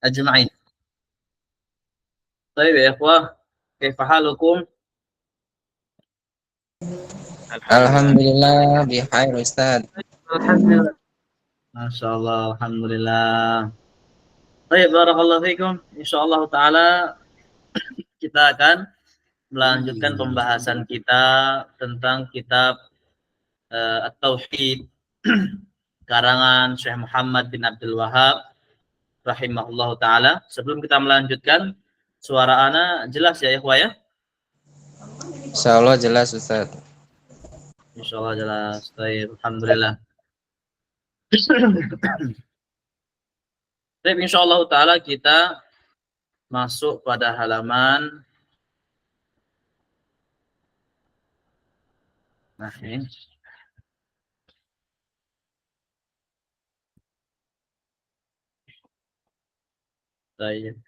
أجمعين. طيب يا إخوة، كيف حالكم؟ Alhamdulillah bihair Ustaz. Alhamdulillah. Masya Allah, Alhamdulillah. Baik, barakallahu fikum. Insyaallah ta'ala kita akan melanjutkan pembahasan kita tentang kitab At-Tauhid karangan Syekh Muhammad bin Abdul Wahab rahimahullahu ta'ala. Sebelum kita melanjutkan, suara ana jelas ya ikhwah ya? Insyaallah jelas Ustaz. Insyaallah jelas. Baik, alhamdulillah. Baik, insyaallah ta'ala kita masuk pada halaman ini. Baik.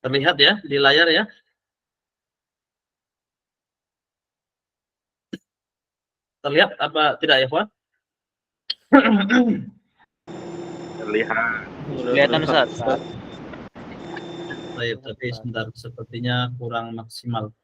Terlihat ya di layar ya? Terlihat apa tidak ya, Pak? Terlihat. Kelihatan Ustaz. Baik, tapi sebentar sepertinya kurang maksimal.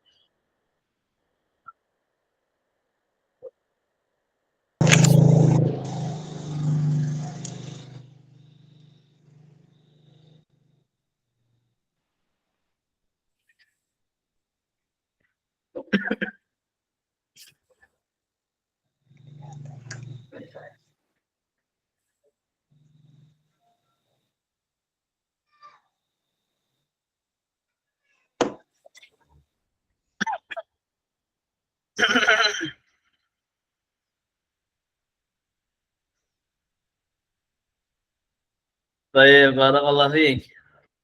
Baik, barakallahu fiik.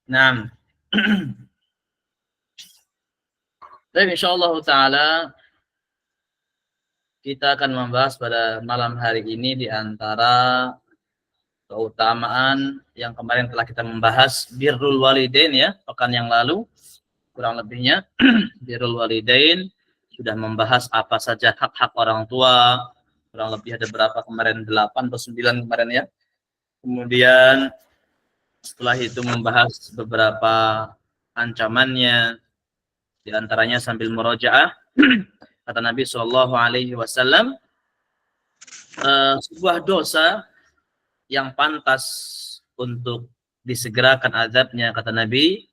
Naam. Baik, insyaallah taala kita akan membahas pada malam hari ini di antara keutamaan yang kemarin telah kita membahas birrul walidain ya, pekan yang lalu kurang lebihnya. Birrul walidain sudah membahas apa saja hak-hak orang tua, kurang lebih ada berapa kemarin, 8 atau 9 kemarin ya. Kemudian setelah itu membahas beberapa ancamannya, di antaranya sambil murojaah kata Nabi SAW, sebuah dosa yang pantas untuk disegerakan azabnya, kata Nabi,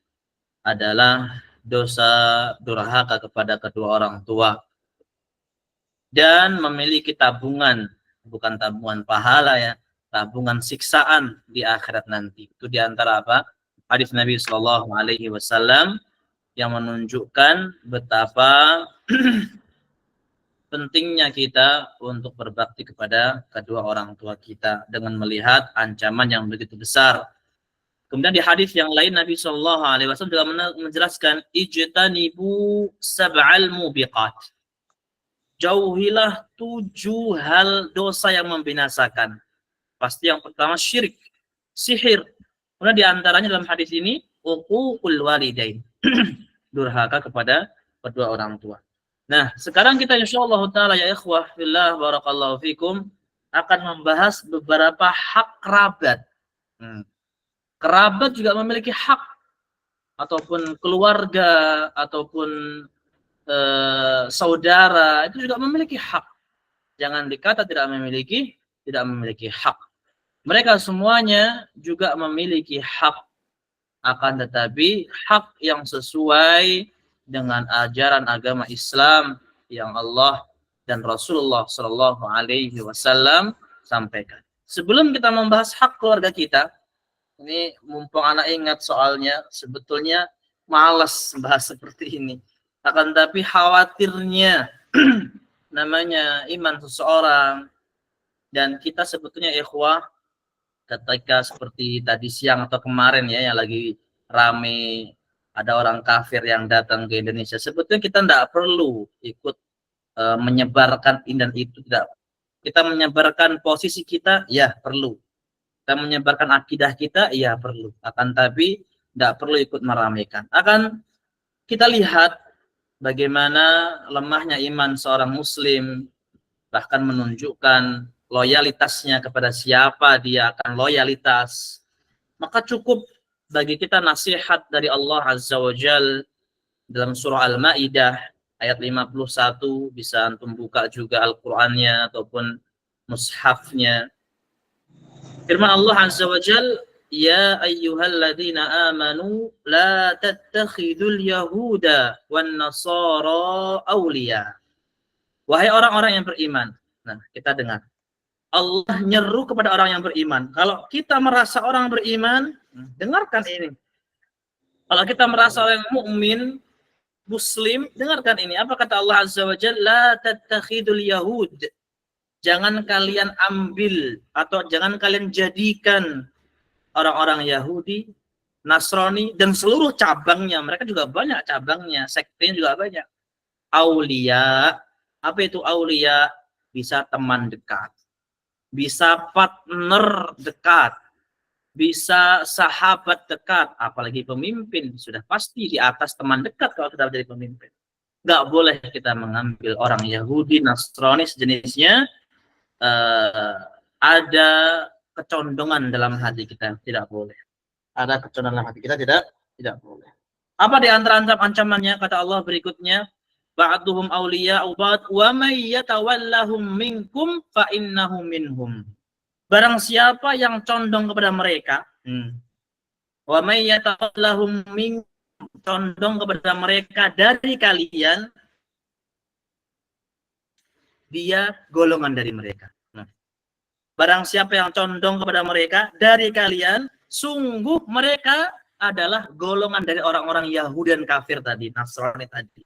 adalah dosa durhaka kepada kedua orang tua dan memiliki tabungan, bukan tabungan pahala ya, tabungan siksaan di akhirat nanti. Itu di antara apa? Hadis Nabi SAW yang menunjukkan betapa pentingnya kita untuk berbakti kepada kedua orang tua kita dengan melihat ancaman yang begitu besar. Kemudian di hadis yang lain Nabi SAW juga menjelaskan ijtanibu sab'al mubiqat. Jauhilah 7 hal dosa yang membinasakan. Pasti yang pertama syirik, sihir. Kemudian di antaranya dalam hadis ini uququl walidain. Durhaka kepada kedua orang tua. Nah, sekarang kita insyaallah taala ya ikhwah fillah barakallahu fikum akan membahas beberapa hak kerabat. Kerabat juga memiliki hak, ataupun keluarga, ataupun saudara, itu juga memiliki hak. Jangan dikata tidak memiliki hak. Mereka semuanya juga memiliki hak, akan tetapi hak yang sesuai dengan ajaran agama Islam yang Allah dan Rasulullah Shallallahu Alaihi Wasallam sampaikan. Sebelum kita membahas hak keluarga kita, ini mumpung anak ingat soalnya, sebetulnya malas bahas seperti ini. Akan tapi khawatirnya namanya iman seseorang, dan kita sebetulnya ikhwah ketika seperti tadi siang atau kemarin ya yang lagi rame ada orang kafir yang datang ke Indonesia, sebetulnya kita tidak perlu ikut menyebarkan ini dan itu, tidak. Kita menyebarkan posisi kita ya perlu, kita menyebarkan akidah kita ya perlu, akan tapi tidak perlu ikut meramaikan. Akan kita lihat bagaimana lemahnya iman seorang muslim, bahkan menunjukkan loyalitasnya kepada siapa dia akan loyalitas, maka cukup bagi kita nasihat dari Allah Azza wa Jal dalam surah Al-Maidah ayat 51, bisa antum buka juga Al-Qur'annya ataupun mushafnya. Firman Allah Azza wa Jal, ya ayyuhalladzina amanu la tattakhidul yahuda wan nasara awliya. Wahai orang-orang yang beriman. Nah, kita dengar. Allah nyeru kepada orang yang beriman. Kalau kita merasa orang beriman, dengarkan ini. Kalau kita merasa orang mukmin, muslim, dengarkan ini. Apa kata Allah Azza wa Jalla? La tattakhidul yahud. Jangan kalian ambil atau jangan kalian jadikan orang-orang Yahudi, Nasrani dan seluruh cabangnya. Mereka juga banyak cabangnya, sektenya juga banyak. Aulia. Apa itu aulia? Bisa teman dekat, bisa partner dekat, bisa sahabat dekat, apalagi pemimpin, sudah pasti di atas teman dekat kalau kita menjadi pemimpin. Nggak boleh kita mengambil orang Yahudi, Nasrani, sejenisnya, ada kecondongan dalam hati kita, tidak boleh. Ada kecondongan dalam hati kita, tidak boleh. Apa di antara ancamannya? Kata Allah berikutnya, ba'duhum awliya'u ba'd wa may yatawallahum minkum fa innahum minhum. Barang siapa yang condong kepada mereka, wa may yatawallahum minkum, condong kepada mereka dari kalian, dia golongan dari mereka. Barang siapa yang condong kepada mereka dari kalian, sungguh mereka adalah golongan dari orang-orang Yahudi dan kafir tadi, Nasrani tadi.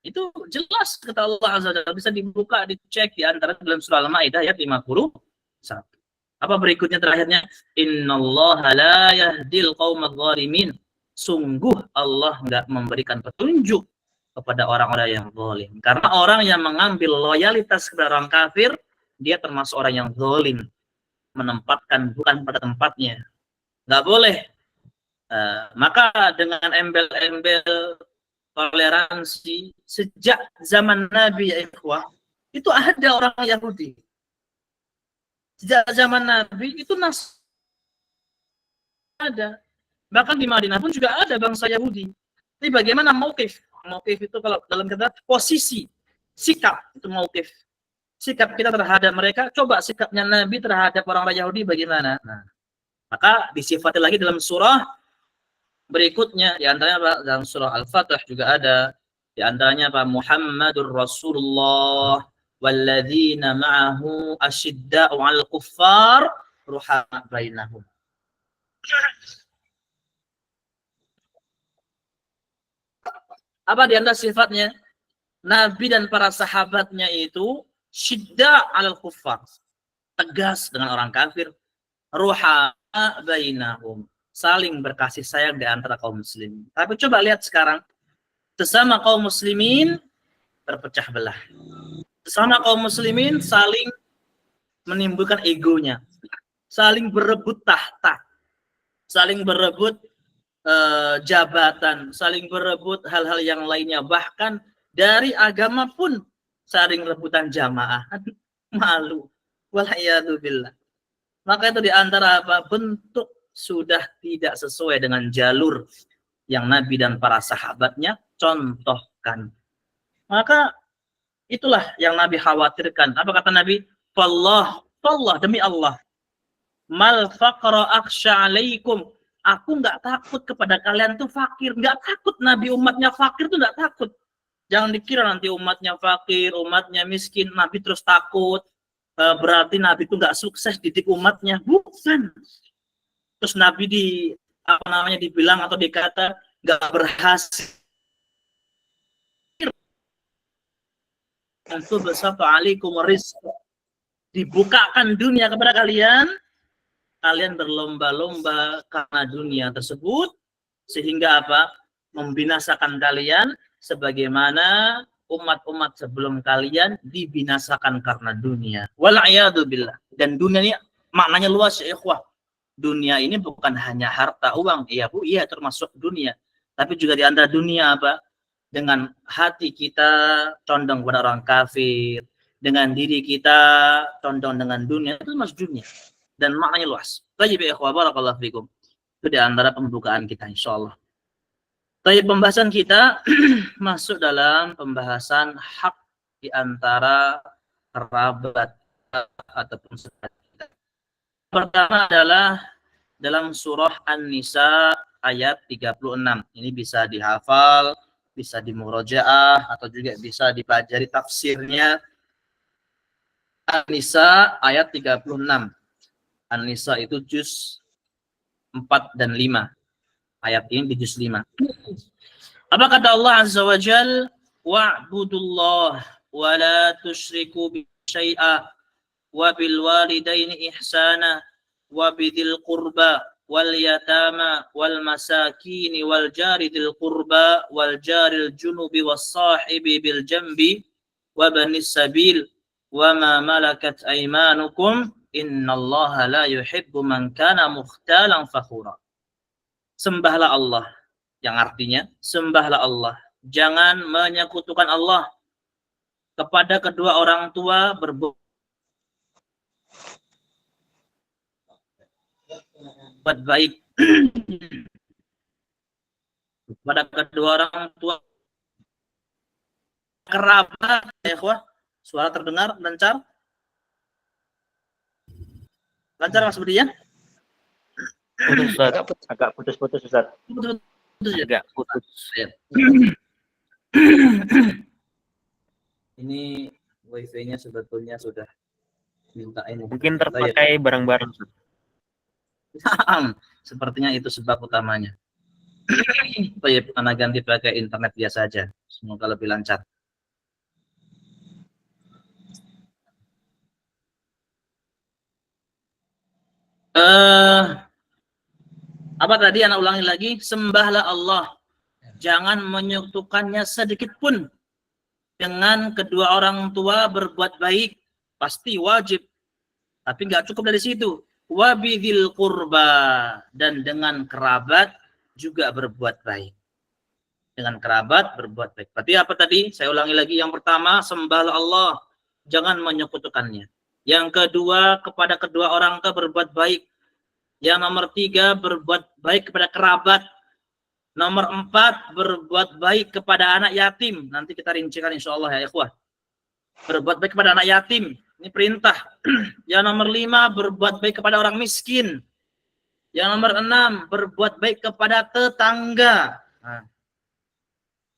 Itu jelas kata Allah Azza wa Jalla, bisa dibuka, dicek di antara dalam surah Al-Maidah ayat 51. Apa berikutnya terakhirnya? Innallaha la yahdil qaumadz zalimin. Sungguh Allah enggak memberikan petunjuk kepada orang-orang yang zalim. Karena orang yang mengambil loyalitas kepada orang kafir, dia termasuk orang yang zalim, menempatkan bukan pada tempatnya. Enggak boleh. Maka dengan embel-embel toleransi sejak zaman Nabi, ya ikhwah, itu ada orang Yahudi. Sejak zaman Nabi itu ada. Bahkan di Madinah pun juga ada bangsa Yahudi. Tapi bagaimana mauqif? Mauqif itu kalau dalam kata posisi, sikap, itu mauqif. Sikap kita terhadap mereka, coba sikapnya Nabi terhadap orang-orang Yahudi bagaimana? Nah, maka disifati lagi dalam surah berikutnya, di antaranya Pak, dalam surah Al-Fatih juga ada, di antaranya Pak, Muhammadur Rasulullah walladzina ma'ahu asyidda'u 'alal kuffar ruhama bainahum. Apa di antara sifatnya? Nabi dan para sahabatnya itu syidda' 'alal kuffar, tegas dengan orang kafir, ruhama bainahum, saling berkasih sayang di antara kaum muslimin. Tapi coba lihat sekarang, sesama kaum muslimin terpecah belah. Sesama kaum muslimin saling menimbulkan egonya, saling berebut tahta, saling berebut jabatan, saling berebut hal-hal yang lainnya. Bahkan dari agama pun saling rebutan jamaah. Malu. Wal'iyadzubillah. Maka itu di antara apa? Bentuk sudah tidak sesuai dengan jalur yang Nabi dan para sahabatnya contohkan. Maka itulah yang Nabi khawatirkan. Apa kata Nabi? Fallah, demi Allah. Mal faqra akhsha alaikum. Aku nggak takut kepada kalian tuh fakir. Nggak takut Nabi umatnya fakir tuh nggak takut. Jangan dikira nanti umatnya fakir, umatnya miskin, Nabi terus takut. Berarti Nabi itu nggak sukses didik umatnya. Bukan. Terus Nabi dibilang atau dikata nggak berhasil. Itu bersatu alaikum rizq. Dibukakan dunia kepada kalian, kalian berlomba-lomba karena dunia tersebut, sehingga apa? Membinasakan kalian sebagaimana umat-umat sebelum kalian dibinasakan karena dunia. Wal'iyadzubillah. Dan dunia ini maknanya luas ya ikhwah. Dunia ini bukan hanya harta uang, iya Bu, iya termasuk dunia. Tapi juga di antara dunia apa? Dengan hati kita condong kepada orang kafir, dengan diri kita, condong dengan dunia, itu masuk dunia. Dan maknanya luas. Tayyib ya ikhwah, barakallahu fikum. Itu di antara pembukaan kita insyaallah. Tayyib, pembahasan kita masuk dalam pembahasan hak di antara kerabat ataupun saudara kita. Pertama adalah dalam surah An-Nisa ayat 36. Ini bisa dihafal, bisa dimurojaah, atau juga bisa dipelajari tafsirnya. An-Nisa ayat 36. An-Nisa itu juz 4 dan 5. Ayat ini di juz 5. Apa kata Allah Azza wa Jal? Wa'budullah wa la tusyriku bi syai'a wa bil walidaini ihsana wa bidil qurba wal yatama wal masakini wal jari dil qurba wal jaril junubi was sahibi bil jambi wa banis sabil wa ma malakat aymanukum innallaha la yuhibbu man kana mukhtalan fakhura. Sembahlah Allah, yang artinya sembahlah Allah, jangan menyekutukan Allah. Kepada kedua orang tua berbuat baik. Kepada kedua orang tua, kerabat, ikhwah. Suara terdengar lancar? Lancar Mas Budi ya? Putus, agak putus-putus Ustaz. Agak putus. Ya. Ini wifi-nya sebetulnya sudah minta ini. Mungkin terpakai bareng-bareng. Sepertinya itu sebab utamanya. Baik, anak ganti pakai internet biasa aja. Semoga lebih lancar. Apa tadi anak ulangi lagi? Sembahlah Allah. Jangan menyekutukannya sedikit pun. Dengan kedua orang tua berbuat baik. Pasti wajib. Tapi nggak cukup dari situ. Wabidil qurba. Dan dengan kerabat juga berbuat baik. Dengan kerabat berbuat baik. Berarti apa tadi? Saya ulangi lagi. Yang pertama, sembahlah Allah. Jangan menyekutukannya. Yang kedua, kepada kedua orang tua berbuat baik. Yang nomor 3, berbuat baik kepada kerabat. Nomor 4, berbuat baik kepada anak yatim. Nanti kita rincikan insya Allah ya ikhwah. Berbuat baik kepada anak yatim. Ini perintah. Yang nomor 5, berbuat baik kepada orang miskin. Yang nomor 6, berbuat baik kepada tetangga. Nah.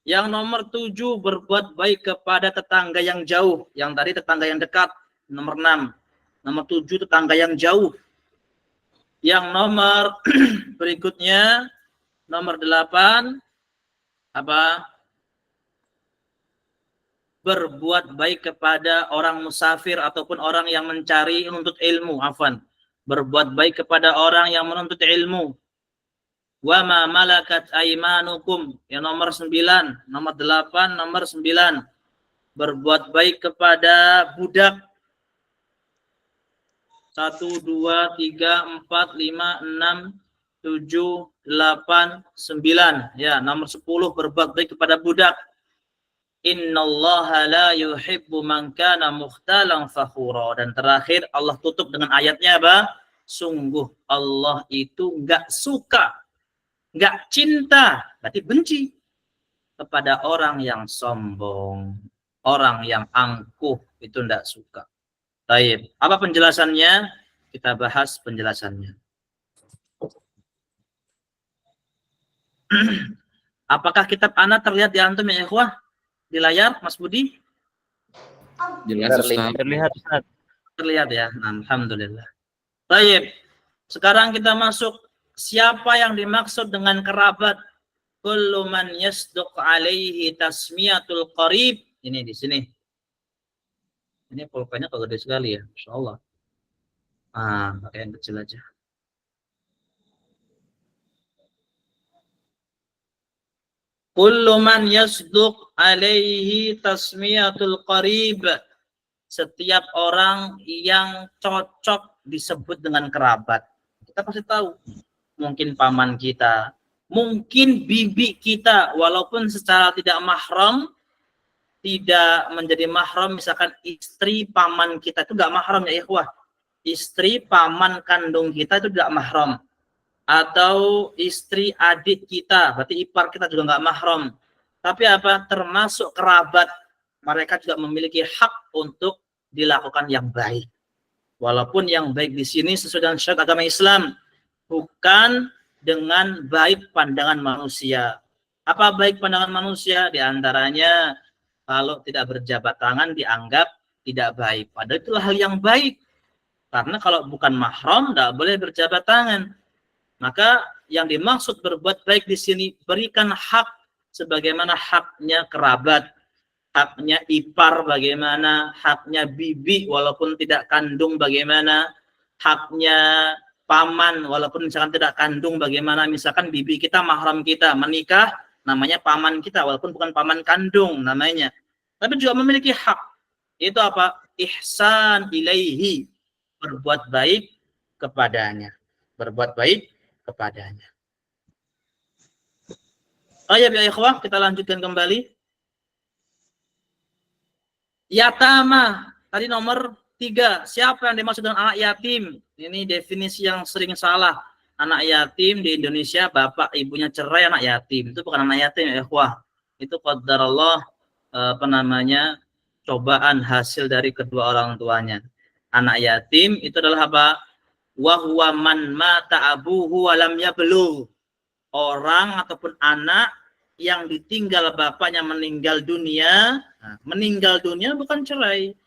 Yang nomor 7, berbuat baik kepada tetangga yang jauh. Yang tadi tetangga yang dekat. Nomor 6. Nomor 7, tetangga yang jauh. Yang nomor berikutnya, nomor 8, apa? Berbuat baik kepada orang musafir ataupun orang yang mencari menuntut ilmu. Afwan. Berbuat baik kepada orang yang menuntut ilmu. Wa ma malakat aymanukum. Yang nomor 9, nomor 8, nomor 9. Berbuat baik kepada budak. 1, 2, 3, 4, 5, 6, 7, 8, 9. Ya, nomor 10 berbuat baik kepada budak. Innallaha la yuhibbu man kana mukhtalan fakhura. Dan terakhir Allah tutup dengan ayatnya apa? Sungguh Allah itu enggak suka, enggak cinta, berarti benci kepada orang yang sombong, orang yang angkuh, itu enggak suka. Baik, apa penjelasannya? Kita bahas penjelasannya. Apakah kitab Ana terlihat di antum ya ikhwah? Di layar, Mas Budi? Jelas Ustaz. Terlihat Ustaz. Terlihat ya, alhamdulillah. Baik, sekarang kita masuk siapa yang dimaksud dengan kerabat. Kullu man yasduq alaihi tasmiyatul qarib. Ini di sini. Ini pulpennya kok gede sekali ya, Masya Allah. Pakai yang kecil aja. Kullu man yasduq alaihi tasmiyatul qarib. Setiap orang yang cocok disebut dengan kerabat. Kita pasti tahu. Mungkin paman kita, mungkin bibi kita, walaupun secara tidak mahram, tidak menjadi mahram, misalkan istri paman kita itu nggak mahram ya ikhwah. Istri paman kandung kita itu tidak mahram. Atau istri adik kita, berarti ipar kita juga nggak mahram. Tapi apa? Termasuk kerabat, mereka juga memiliki hak untuk dilakukan yang baik. Walaupun yang baik di sini sesuai dengan syariat agama Islam, bukan dengan baik pandangan manusia. Apa baik pandangan manusia? Di antaranya kalau tidak berjabat tangan dianggap tidak baik. Padahal itulah hal yang baik. Karena kalau bukan mahram, tidak boleh berjabat tangan. Maka yang dimaksud berbuat baik di sini, berikan hak sebagaimana haknya kerabat, haknya ipar bagaimana, haknya bibi walaupun tidak kandung bagaimana, haknya paman walaupun misalkan tidak kandung bagaimana. Misalkan bibi kita mahram kita menikah, namanya paman kita walaupun bukan paman kandung namanya. Tapi juga memiliki hak. Itu apa? Ihsan ilaihi, berbuat baik kepadanya. Berbuat baik kepadanya. Ya ikhwah, kita lanjutkan kembali. Yatama, tadi nomor 3. Siapa yang dimaksud dengan anak yatim? Ini definisi yang sering salah. Anak yatim di Indonesia, bapak ibunya cerai, anak yatim. Itu bukan anak yatim ya ikhwah. Itu qadarullah, cobaan hasil dari kedua orang tuanya. Anak yatim itu adalah apa? Wa huwa man mata abuhu wa lam yablugh. Orang ataupun anak yang ditinggal bapaknya meninggal dunia. Nah, meninggal dunia bukan cerai,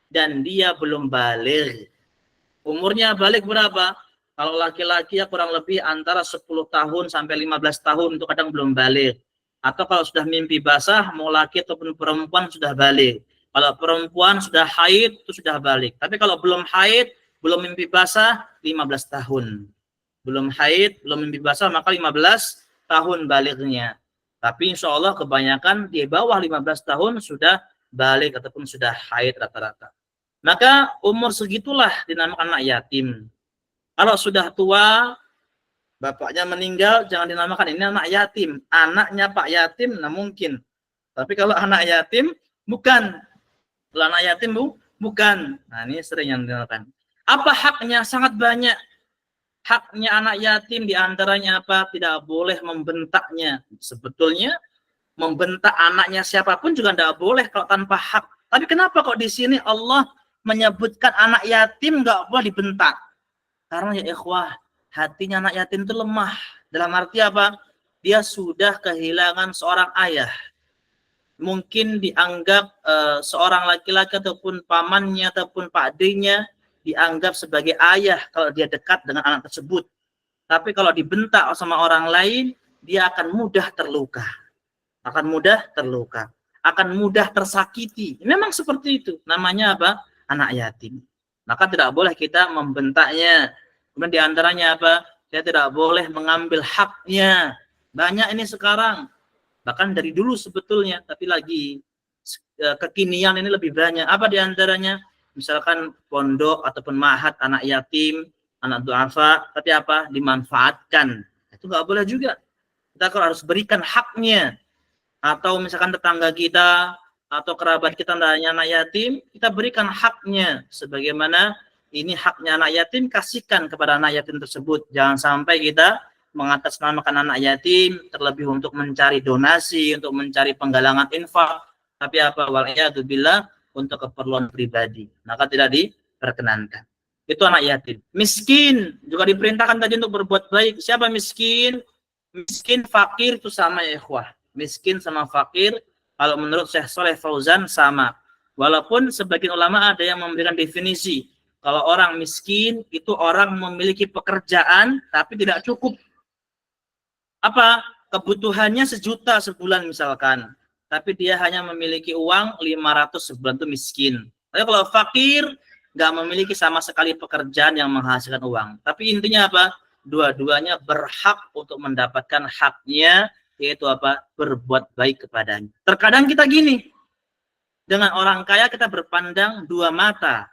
dan dia belum balik. Umurnya balik berapa? Kalau laki-laki ya kurang lebih antara 10 tahun sampai 15 tahun, itu kadang belum balik. Atau kalau sudah mimpi basah, mau laki ataupun perempuan sudah balik. Kalau perempuan sudah haid, itu sudah balik. Tapi kalau belum haid, belum mimpi basah, 15 tahun. Belum haid, belum mimpi basah, maka 15 tahun baliknya. Tapi insya Allah kebanyakan di bawah 15 tahun sudah balik ataupun sudah haid rata-rata. Maka umur segitulah dinamakan anak yatim. Kalau sudah tua, bapaknya meninggal, jangan dinamakan ini anak yatim. Anaknya Pak Yatim, nah mungkin. Tapi kalau anak yatim, bukan. Kalau anak yatim, bukan. Nah ini sering yang dinamakan. Apa haknya? Sangat banyak. Haknya anak yatim diantaranya apa? Tidak boleh membentaknya. Sebetulnya membentak anaknya siapapun juga tidak boleh kalau tanpa hak. Tapi kenapa kok di sini Allah menyebutkan anak yatim nggak boleh dibentak? Karena ya ikhwah, hatinya anak yatim itu lemah. Dalam arti apa? Dia sudah kehilangan seorang ayah. Mungkin dianggap seorang laki-laki ataupun pamannya ataupun pakdenya dianggap sebagai ayah kalau dia dekat dengan anak tersebut. Tapi kalau dibentak sama orang lain, dia akan mudah terluka. Akan mudah terluka. Akan mudah tersakiti. Memang seperti itu. Namanya apa? Anak yatim. Maka tidak boleh kita membentaknya. Kemudian diantaranya apa? Saya tidak boleh mengambil haknya. Banyak ini sekarang. Bahkan dari dulu sebetulnya. Tapi lagi kekinian ini lebih banyak. Apa diantaranya? Misalkan pondok ataupun ma'had anak yatim, anak du'afa, tapi apa? Dimanfaatkan. Itu nggak boleh juga. Kita harus berikan haknya. Atau misalkan tetangga kita atau kerabat kita hanya anak yatim, kita berikan haknya. Sebagaimana ini haknya anak yatim, kasihkan kepada anak yatim tersebut. Jangan sampai kita mengatasnamakan anak yatim, terlebih untuk mencari donasi, untuk mencari penggalangan infak. Tapi apa? Wal'iyadzubillah, untuk keperluan pribadi, maka tidak diperkenankan. Itu anak yatim. Miskin juga diperintahkan tadi untuk berbuat baik. Siapa miskin? Miskin, fakir itu sama ya ikhwah. Miskin sama fakir, kalau menurut Syekh Shalih Fauzan sama. Walaupun sebagian ulama ada yang memberikan definisi. Kalau orang miskin itu orang memiliki pekerjaan tapi tidak cukup. Apa? Kebutuhannya 1 juta sebulan misalkan. Tapi dia hanya memiliki uang 500 sebulan, itu miskin. Tapi kalau fakir, nggak memiliki sama sekali pekerjaan yang menghasilkan uang. Tapi intinya apa? Dua-duanya berhak untuk mendapatkan haknya, yaitu apa? Berbuat baik kepadanya. Terkadang kita gini, dengan orang kaya kita berpandang 2 mata.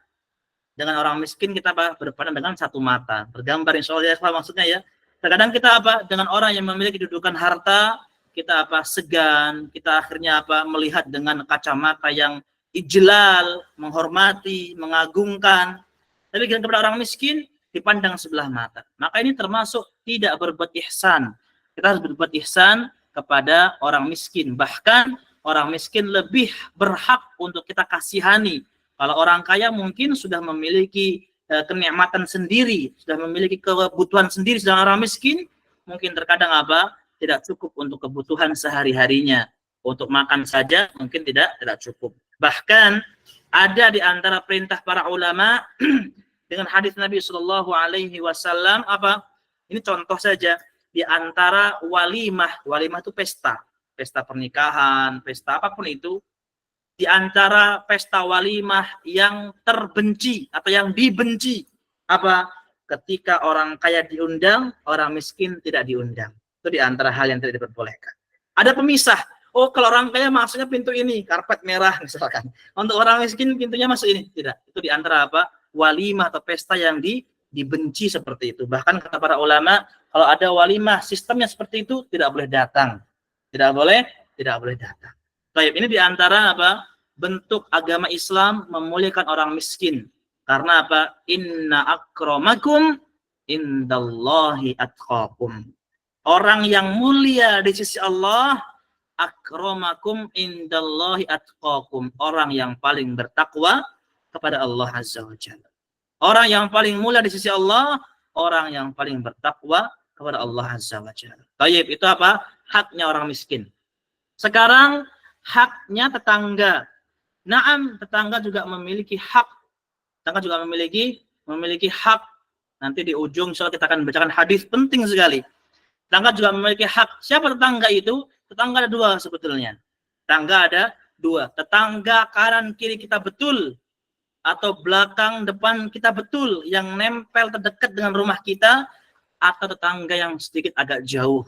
Dengan orang miskin kita berpandang dengan 1 mata. Bergambar insya Allah ya, maksudnya ya. Terkadang kita apa? Dengan orang yang memiliki kedudukan harta, kita segan, kita akhirnya melihat dengan kacamata yang ijlal, menghormati, mengagungkan. Tapi kepada orang miskin dipandang sebelah mata. Maka ini termasuk tidak berbuat ihsan. Kita harus berbuat ihsan kepada orang miskin. Bahkan orang miskin lebih berhak untuk kita kasihani. Kalau orang kaya mungkin sudah memiliki kenikmatan sendiri, sudah memiliki kebutuhan sendiri, sedangkan orang miskin mungkin terkadang tidak cukup untuk kebutuhan sehari-harinya. Untuk makan saja mungkin tidak cukup. Bahkan ada di antara perintah para ulama dengan hadis Nabi Shallallahu Alaihi Wasallam ini contoh saja, di antara walimah itu pesta pernikahan, pesta apapun itu, di antara pesta walimah yang terbenci atau yang dibenci ketika orang kaya diundang, orang miskin tidak diundang. Itu di antara hal yang tidak diperbolehkan. Ada pemisah. Oh, kalau orang kaya masuknya pintu ini, karpet merah misalkan. Untuk orang miskin pintunya masuk ini. Tidak. Itu di antara walimah atau pesta yang dibenci seperti itu. Bahkan kata para ulama, kalau ada walimah sistemnya seperti itu tidak boleh datang. Tidak boleh datang. Baik, ini di antara bentuk agama Islam memuliakan orang miskin. Karena Inna akramakum indallahi atqakum. Orang yang mulia di sisi Allah, akramakum indallahi atqakum. Orang yang paling bertakwa kepada Allah Azza wa Jalla. Orang yang paling mulia di sisi Allah, orang yang paling bertakwa kepada Allah Azza wa Jalla. Baik, itu haknya orang miskin. Sekarang haknya tetangga. Naam, tetangga juga memiliki hak. Tetangga juga memiliki hak. Nanti di ujung insyaallah kita akan bacakan hadis penting sekali. Tetangga juga memiliki hak. Siapa tetangga itu? Tetangga ada dua sebetulnya. Tetangga ada dua. Tetangga kanan kiri kita betul, atau belakang depan kita betul, yang nempel terdekat dengan rumah kita, atau tetangga yang sedikit agak jauh.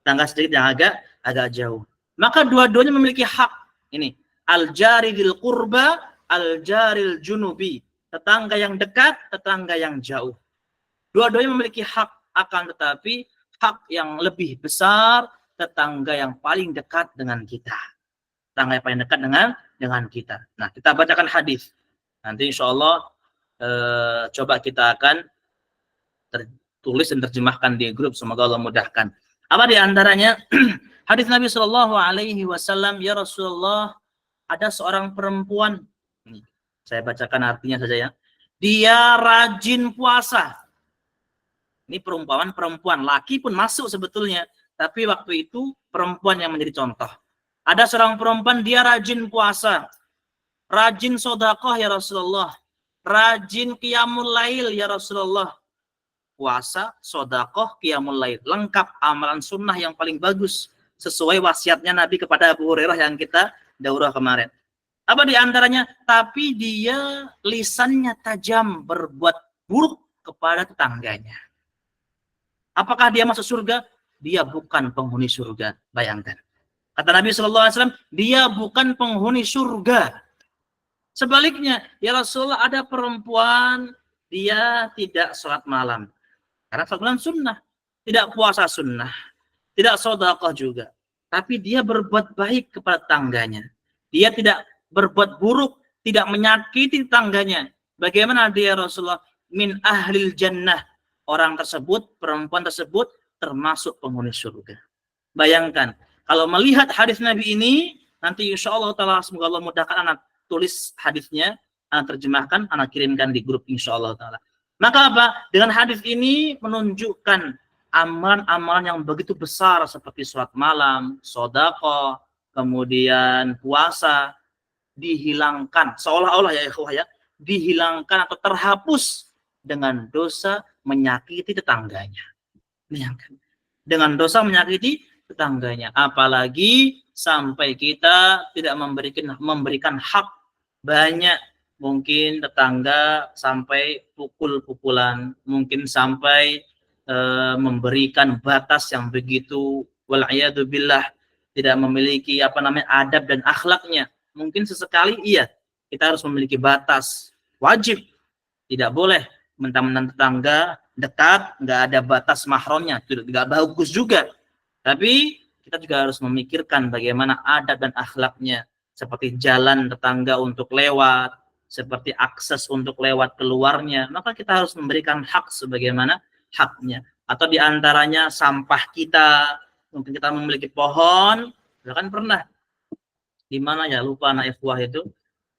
Tetangga sedikit yang agak jauh. Maka dua-duanya memiliki hak. Ini al-jaril qurba, al-jaril junubi. Tetangga yang dekat, tetangga yang jauh. Dua-duanya memiliki hak, akan tetapi hak yang lebih besar tetangga yang paling dekat dengan kita. Tetangga yang paling dekat dengan kita. Nah, kita bacakan hadis. Nanti insya Allah coba kita akan tulis dan terjemahkan di grup. Semoga Allah mudahkan. Apa di antaranya? Hadis Nabi Shallallahu Alaihi Wasallam, ya Rasulullah, ada seorang perempuan. Saya bacakan artinya saja ya. Dia rajin puasa. Ini perumpamaan perempuan. Laki pun masuk sebetulnya. Tapi waktu itu perempuan yang menjadi contoh. Ada seorang perempuan, dia rajin puasa. Rajin sedekah ya Rasulullah. Rajin qiyamul lail ya Rasulullah. Puasa, sedekah, qiyamul lail. Lengkap amalan sunnah yang paling bagus. Sesuai wasiatnya Nabi kepada Abu Hurairah yang kita daurah kemarin. Apa di antaranya? Tapi dia lisannya tajam, berbuat buruk kepada tetangganya. Apakah dia masuk surga? Dia bukan penghuni surga. Bayangkan. Kata Nabi SAW, dia bukan penghuni surga. Sebaliknya, ya Rasulullah, ada perempuan, dia tidak sholat malam. Karena sholat malam sunnah. Tidak puasa sunnah. Tidak sedekah juga. Tapi dia berbuat baik kepada tetangganya. Dia tidak berbuat buruk, tidak menyakiti tetangganya. Bagaimana dia Rasulullah? Min ahlil jannah. Orang tersebut, perempuan tersebut, termasuk penghuni surga. Bayangkan, kalau melihat hadis Nabi ini, nanti insya Allah ta'ala, semoga Allah mudahkan anak tulis hadisnya, anak terjemahkan, anak kirimkan di grup insya Allah ta'ala. Maka apa? Dengan hadis ini menunjukkan amalan-amalan yang begitu besar seperti sholat malam, sedekah, kemudian puasa, dihilangkan seolah-olah ya ikhwah ya, dihilangkan atau terhapus dengan dosa menyakiti tetangganya. Bayangkan, dengan dosa menyakiti tetangganya, apalagi sampai kita tidak memberikan hak banyak, mungkin tetangga sampai pukul-pukulan, mungkin sampai memberikan batas yang begitu wal'iyadzubillah, tidak memiliki adab dan akhlaknya. Mungkin sesekali iya, kita harus memiliki batas, wajib, tidak boleh mentang-mentang tetangga dekat, nggak ada batas mahramnya, tidak bagus juga. Tapi kita juga harus memikirkan bagaimana adab dan akhlaknya, seperti jalan tetangga untuk lewat, seperti akses untuk lewat keluarnya, maka kita harus memberikan hak sebagaimana haknya. Atau diantaranya sampah kita, mungkin kita memiliki pohon, bahkan pernah di mana ya, lupa anak ikhwah itu,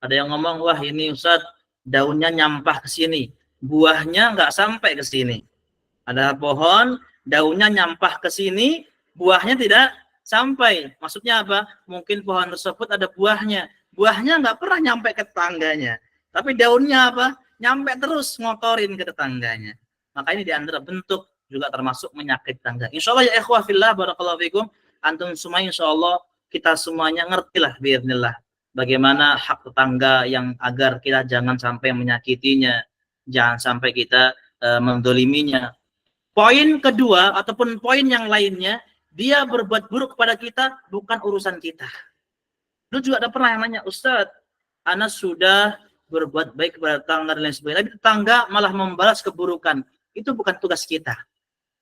ada yang ngomong, wah ini Ustadz daunnya nyampah ke sini, buahnya nggak sampai ke sini. Ada pohon, daunnya nyampah ke sini, buahnya tidak sampai. Maksudnya apa? Mungkin pohon tersebut ada buahnya. Buahnya nggak pernah nyampe ke tetangganya. Tapi daunnya apa? Nyampe terus ngotorin ke tetangganya. Maka ini diantara bentuk juga termasuk menyakiti tetangga. Insya Allah ya ikhwah fillah, barakallahu fikum. Antum semua insya Allah kita semuanya ngertilah biiznillah bagaimana hak tetangga yang agar kita jangan sampai menyakitinya, jangan sampai kita mendoliminya. Poin kedua ataupun poin yang lainnya, dia berbuat buruk kepada kita bukan urusan kita. Dulu juga ada pernah yang nanya, Ustadz, ana sudah berbuat baik kepada tetangga dan lain sebagainya, tapi tetangga malah membalas keburukan. Itu bukan tugas kita.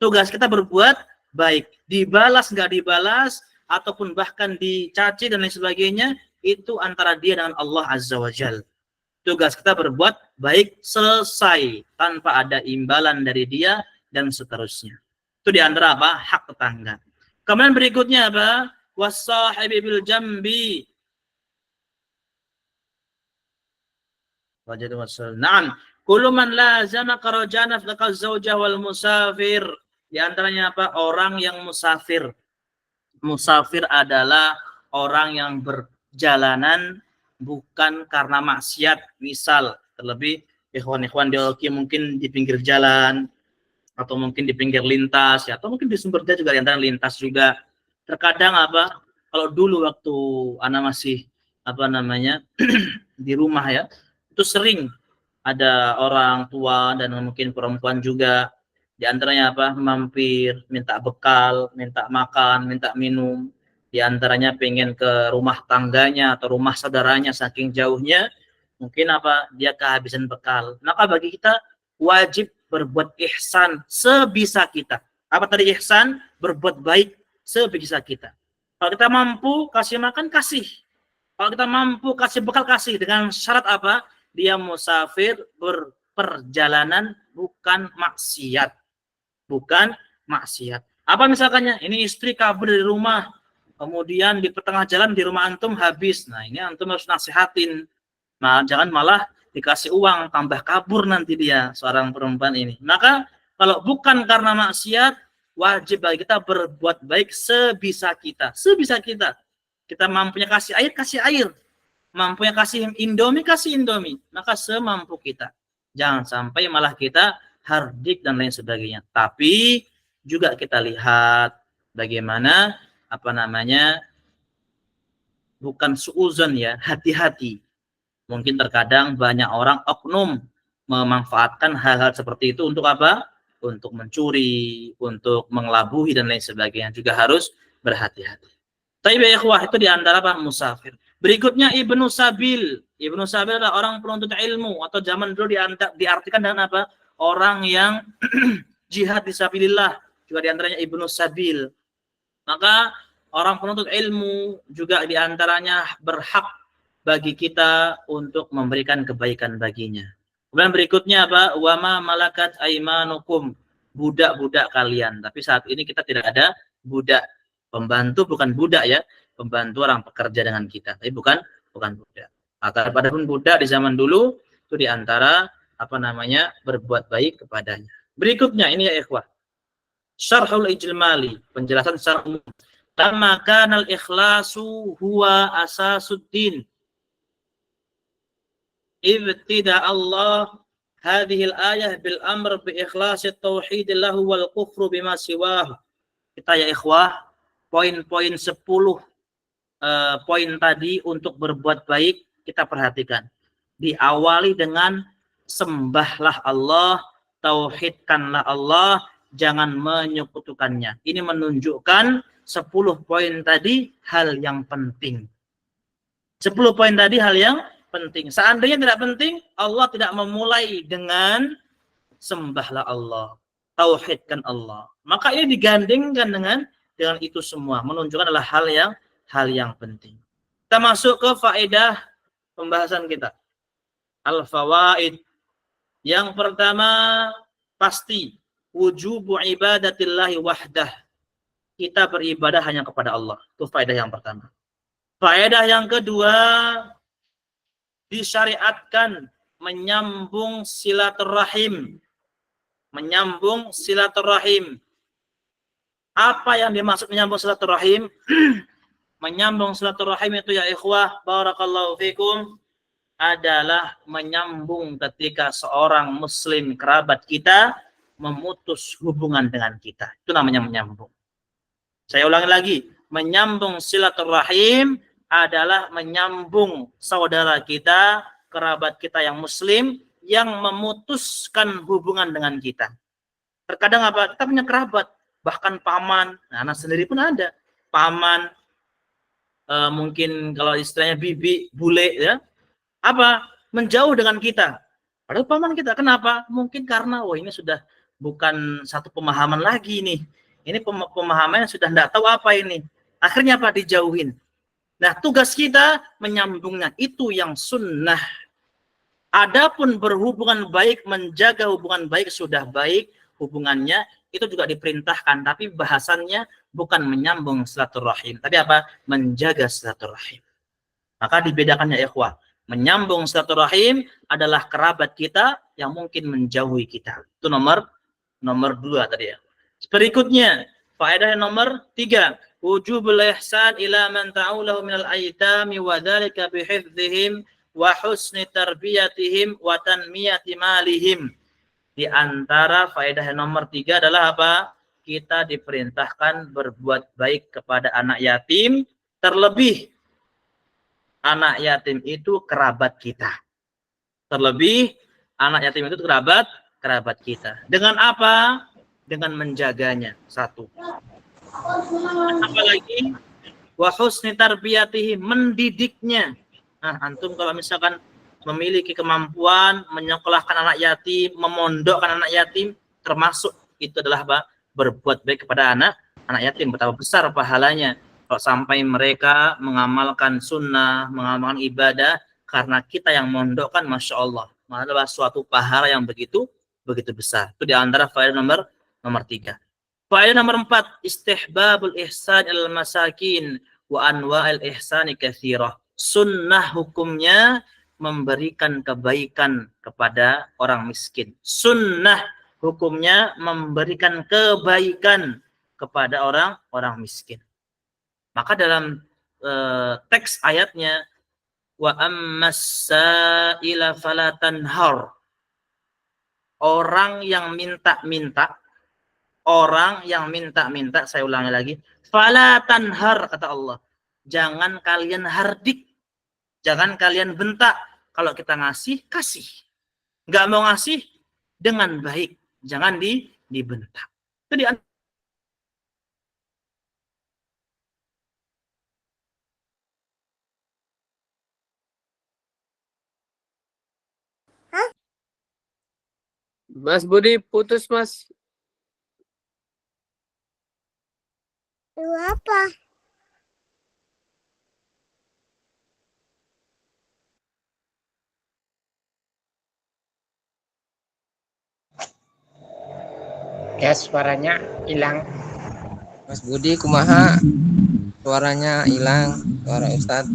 Tugas kita berbuat baik, dibalas nggak dibalas, ataupun bahkan dicaci dan lain sebagainya, itu antara dia dengan Allah Azza wa Jalla. Tugas kita berbuat baik, selesai, tanpa ada imbalan dari dia, dan seterusnya. Itu diantara apa? Hak tetangga. Kemudian berikutnya apa? Wassahibi bil jambi. Na'am. Kullu man lazama qarajana faqal zawjah wal musafir. Di antaranya apa? Orang yang musafir. Musafir adalah orang yang berjalanan bukan karena maksiat. Misal, terlebih ikhwan-ikhwan di mungkin di pinggir jalan, atau mungkin di pinggir lintas, ya, atau mungkin di sumber daya juga di antara lintas juga. Terkadang apa? Kalau dulu waktu anak masih apa namanya di rumah ya, itu sering ada orang tua dan mungkin perempuan juga, di antaranya apa? Mampir, minta bekal, minta makan, minta minum. Di antaranya pengen ke rumah tangganya atau rumah saudaranya saking jauhnya, mungkin apa? Dia kehabisan bekal. Maka bagi kita wajib berbuat ihsan sebisa kita. Apa tadi ihsan? Berbuat baik sebisa kita. Kalau kita mampu kasih makan, kasih. Kalau kita mampu kasih bekal, kasih. Dengan syarat apa? Dia musafir, berperjalanan, bukan maksiat. Bukan maksiat. Apa misalkannya? Ini istri kabur dari rumah, kemudian di tengah jalan di rumah antum habis. Nah, ini antum harus nasihatin. Nah, jangan malah dikasih uang, tambah kabur nanti dia, seorang perempuan ini. Maka kalau bukan karena maksiat, wajib bagi kita berbuat baik sebisa kita. Sebisa kita. Kita mampunya kasih air, kasih air. Mampunya kasih indomie, kasih indomie. Maka semampu kita. Jangan sampai malah kita hardik dan lain sebagainya. Tapi juga kita lihat bagaimana apa namanya, bukan suuzon ya, hati-hati. Mungkin terkadang banyak orang oknum memanfaatkan hal-hal seperti itu untuk apa? Untuk mencuri, untuk mengelabuhi dan lain sebagainya. Juga harus berhati-hati. Tapi ikhwah itu diantara apa? Musafir. Berikutnya Ibnu Sabil. Ibnu Sabil adalah orang penuntut ilmu, atau zaman dulu diartikan dengan apa? Orang yang jihad fisabilillah. Juga diantaranya Ibnu Sabil. Maka orang penuntut ilmu juga diantaranya berhak bagi kita untuk memberikan kebaikan baginya. Kemudian berikutnya apa? Wama malakat aimanukum, budak-budak kalian. Tapi saat ini kita tidak ada budak. Pembantu bukan budak ya, pembantu orang pekerja dengan kita, tapi bukan budak. Maka padahal budak di zaman dulu itu diantara apa namanya berbuat baik kepadanya. Berikutnya ini ya ikhwah, syarhul ijmali, penjelasan secara umum. Tamma kanal ikhlasu huwa asasuddin. Ibtida Allah hadhil ayah bil amr bi ikhlasi tauhid lahu wal kufru bima siwah. Kita ya ikhwah, poin-poin 10 poin tadi untuk berbuat baik kita perhatikan. Diawali dengan sembahlah Allah, tauhidkanlah Allah, jangan menyekutukannya. Ini menunjukkan 10 poin tadi hal yang penting. 10 poin tadi hal yang penting. Seandainya tidak penting, Allah tidak memulai dengan sembahlah Allah, tauhidkan Allah. Maka ini digandingkan dengan dengan itu semua. Menunjukkan adalah hal yang penting. Kita masuk ke faedah pembahasan kita. Al-fawaid. Yang pertama pasti wujubu ibadatillahi wahdah. Kita beribadah hanya kepada Allah. Itu faedah yang pertama. Faedah yang kedua, disyariatkan menyambung silaturahim. Menyambung silaturahim. Apa yang dimaksud menyambung silaturahim? Menyambung silaturahim itu ya ikhwah, barakallahu fikum, adalah menyambung ketika seorang muslim kerabat kita memutus hubungan dengan kita. Itu namanya menyambung. Saya ulangi lagi, menyambung silaturahim adalah menyambung saudara kita, kerabat kita yang muslim yang memutuskan hubungan dengan kita. Terkadang apa? Kita punya kerabat, bahkan paman, nah, anak sendiri pun ada. Paman, mungkin kalau istilahnya bibi, bule, ya, apa? Menjauh dengan kita. Padahal paman kita. Kenapa? Mungkin karena, ini sudah bukan satu pemahaman lagi nih. Ini pemahaman yang sudah tidak tahu apa ini. Akhirnya apa? Dijauhin. Nah, tugas kita menyambungnya. Itu yang sunnah. Adapun berhubungan baik, menjaga hubungan baik, sudah baik hubungannya, itu juga diperintahkan. Tapi bahasannya bukan menyambung silaturahim. Tapi apa? Menjaga silaturahim. Maka dibedakannya ikhwah. Menyambung silaturahim adalah kerabat kita yang mungkin menjauhi kita. Itu nomor 2 tadi ya. Berikutnya, faedah yang nomor 3. Wujubul ihsan ila man ta'ulahu minal aitami wa dzalika bihifdzihim wa husni tarbiyatihim wa tanmiyati malihim. Di antara faedah yang nomor 3 adalah apa? Kita diperintahkan berbuat baik kepada anak yatim, terlebih anak yatim itu kerabat kita. Terlebih anak yatim itu kerabat kita. Dengan apa? Dengan menjaganya. Satu. Apalagi wa husni tarbiyatihi, mendidiknya. Nah, antum kalau misalkan memiliki kemampuan menyekolahkan anak yatim, memondokkan anak yatim, termasuk itu adalah apa? Berbuat baik kepada anak yatim. Betapa besar pahalanya kalau sampai mereka mengamalkan sunnah, mengamalkan ibadah karena kita yang mondokkan, masya Allah, adalah suatu pahala yang begitu besar. Itu di antara faedah nomor 3. Faedah nomor 4, istihbabul ihsan ilal masakin wa anwa'il ihsani katsirah. Sunnah hukumnya memberikan kebaikan kepada orang miskin. Sunnah hukumnya memberikan kebaikan kepada orang miskin. Maka dalam teks ayatnya, wa ammas-sa'ila fala tanhar. Orang yang minta-minta, saya ulangi lagi, fala tanhar, kata Allah. Jangan kalian hardik, jangan kalian bentak. Kalau kita ngasih, kasih. Nggak mau ngasih, dengan baik. Jangan dibentak. Itu Mas Budi putus, Mas. Lu apa? Ya, suaranya hilang. Mas Budi kumaha? Suaranya hilang, suara Ustadz.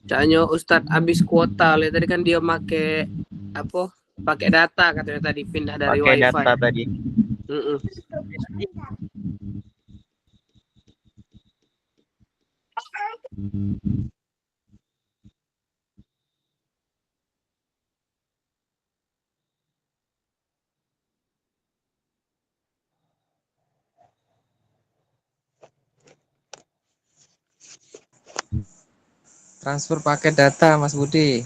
Canyo Ustadz habis kuota, lihat tadi kan dia pakai apa? Pakai data katanya tadi, pindah dari Pakai WiFi. data tadi. Transfer pakai data, Mas Budi.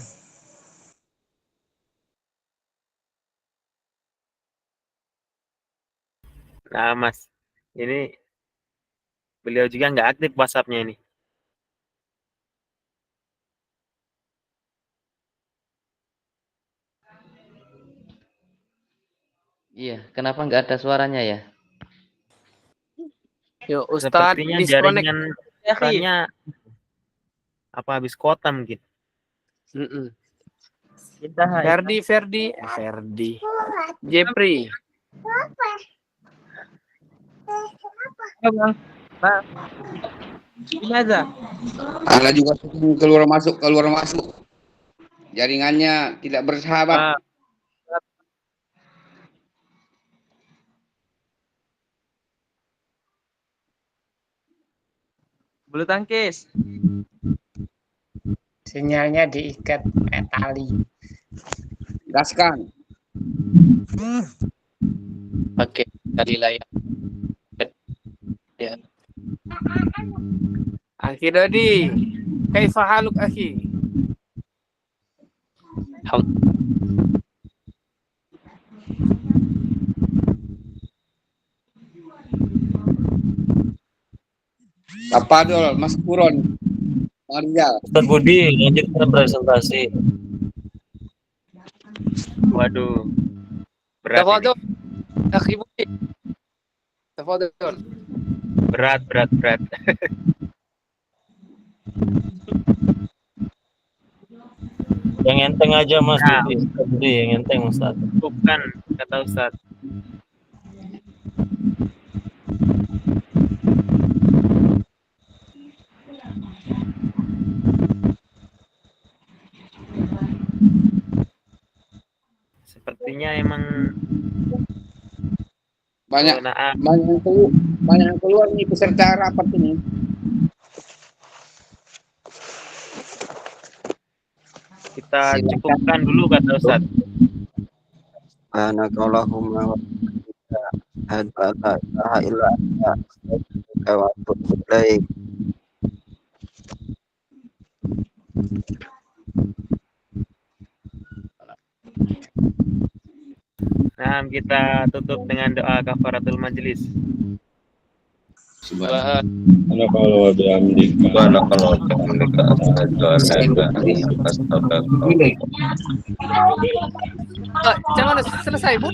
Nah, Mas, ini beliau juga nggak aktif WhatsApp-nya ini. Iya, kenapa nggak ada suaranya ya? Yo, Ustadz Sepertinya disconnect. jaringan perannya apa habis kuota mungkin. Mm-mm. Kita Ferdi, Jepri. ini aja. Ana juga keluar masuk. Jaringannya tidak bersahabat. Bulu tangkis. Sinyalnya diikat tali. Gaskan. Pakai tali layar. Ya. Akhi Dodi, kaifa haluk akhi? Apa dol, Mas Puron. Maria. Ustaz Budi, lanjutkan presentasi. Waduh. Berat ini. Tafadhol. Akhi Budi. Tafadhol. Berat. Yang enteng aja Mas Nah. Budi. Ustaz Budi, yang enteng Ustaz. Bukan kata Ustaz. Sepertinya emang Banyak penggunaan yang keluar nih peserta rapat ini. kita Silakan. cukupkan dulu kata Ustaz. Subhanakallahumma wa bihamdika asyhadu an la ilaha illa anta astaghfiruka wa atubu ilaik. Nah, kita tutup dengan doa kafaratul majelis. Subhanallah wa bihamdika asyhadu an la ilaha illa anta astaghfiruka wa atubu ilaik. Jangan selesai, Bu.